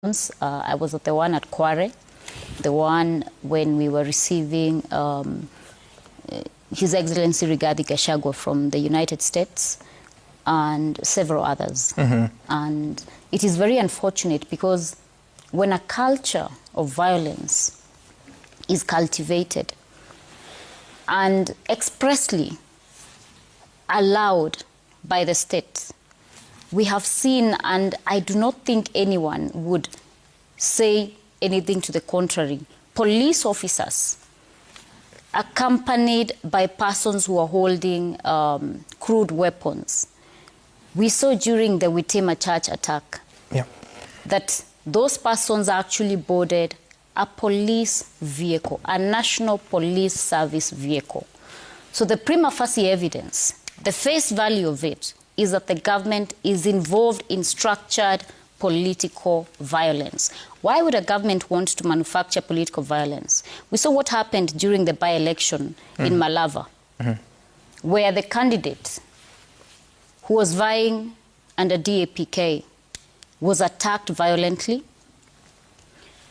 I was at the one at Kware, the one when we were receiving His Excellency Rigathi Gachagua from the United States and several others. And it is very unfortunate because when a culture of violence is cultivated and expressly allowed by the state, we have seen, and I do not think anyone would say anything to the contrary, police officers accompanied by persons who are holding crude weapons. We saw during the Witima Church attack that those persons actually boarded a police vehicle, a national police service vehicle. So the prima facie evidence, the face value of it, is that the government is involved in structured political violence. Why would a government want to manufacture political violence? We saw what happened during the by-election in Malava, where the candidate who was vying under DAPK was attacked violently.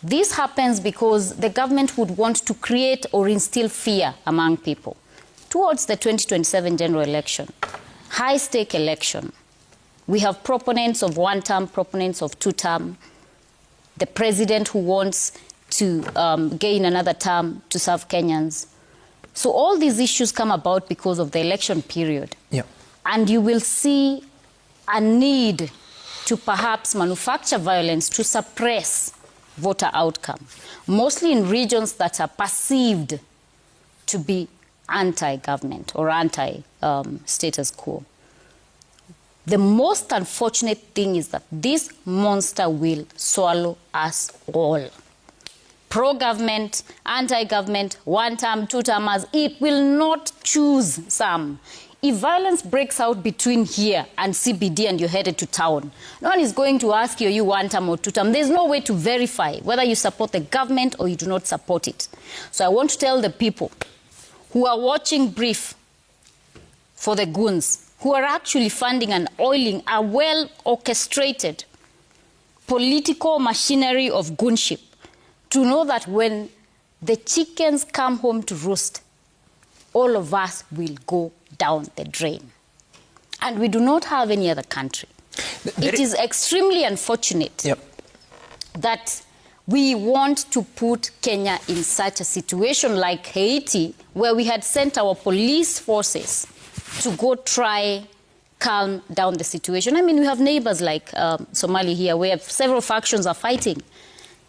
This happens because the government would want to create or instill fear among people towards the 2027 general election. High-stake election. We have proponents of one-term, proponents of two-term. The president who wants to gain another term to serve Kenyans. So all these issues come about because of the election period. And you will see a need to perhaps manufacture violence to suppress voter outcome, mostly in regions that are perceived to be anti-government or anti-status quo. The most unfortunate thing is that this monster will swallow us all. Pro-government, anti-government, one-term, two-termers, it will not choose some. If violence breaks out between here and CBD and you're headed to town, no one is going to ask you, are you one-term or two-term? There's no way to verify whether you support the government or you do not support it. So I want to tell the people who are watching Brief for the goons, who are actually funding and oiling a well-orchestrated political machinery of goonship, to know that when the chickens come home to roost, all of us will go down the drain. And we do not have any other country. It is extremely unfortunate that we want to put Kenya in such a situation like Haiti, where we had sent our police forces to go try calm down the situation. I mean, we have neighbors like Somalia here, where several factions are fighting.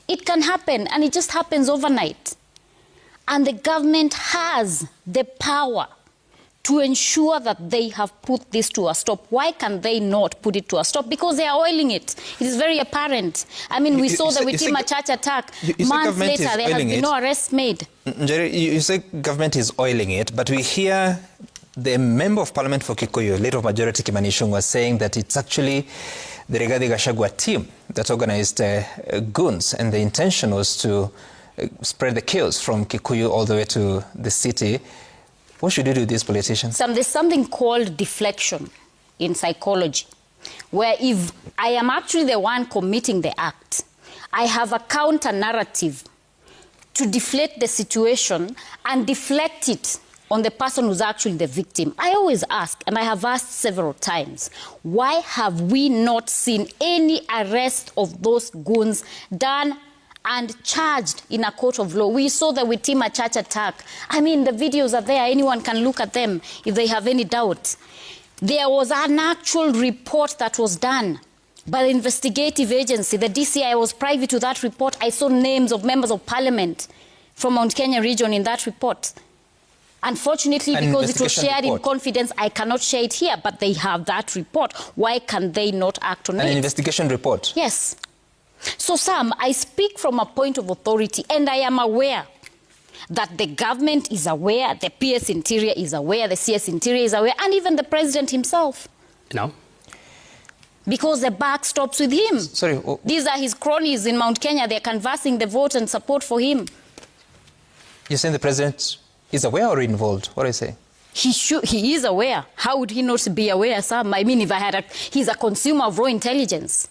It can happen, and it just happens overnight. And the government has the power to ensure that they have put this to a stop. Why can they not put it to a stop? Because they are oiling it. It is very apparent. I mean, we saw the Witima Church attack. Months later, there have been no arrests made. Njeri, you say government is oiling it, but we hear the member of parliament for Kikuyu, leader of majority Kimani Ichung'wah, saying that it's actually the Rigathi Gachagua team that organized goons, and the intention was to spread the chaos from Kikuyu all the way to the city. What should you do with these politicians? There's something called deflection in psychology, where if I am actually the one committing the act, I have a counter-narrative to deflate the situation and deflect it on the person who's actually the victim. I always ask, and I have asked several times, why have we not seen any arrest of those goons done and charged in a court of law? We saw the Witima Church attack. I mean, the videos are there. Anyone can look at them if they have any doubt. There was an actual report that was done by the investigative agency. The DCI was privy to that report. I saw names of members of parliament from Mount Kenya region in that report. Unfortunately, because it was shared in confidence, I cannot share it here, but they have that report. Why can they not act on it? An investigation report? Yes. So, Sam, I speak from a point of authority, and I am aware that the government is aware, the PS Interior is aware, the CS Interior is aware, and even the president himself. No. Because the buck stops with him. Sorry. These are his cronies in Mount Kenya. They're canvassing the vote and support for him. You're saying the president is aware or involved? What do you say? He is aware. How would he not be aware, Sam? I mean, he's a consumer of raw intelligence.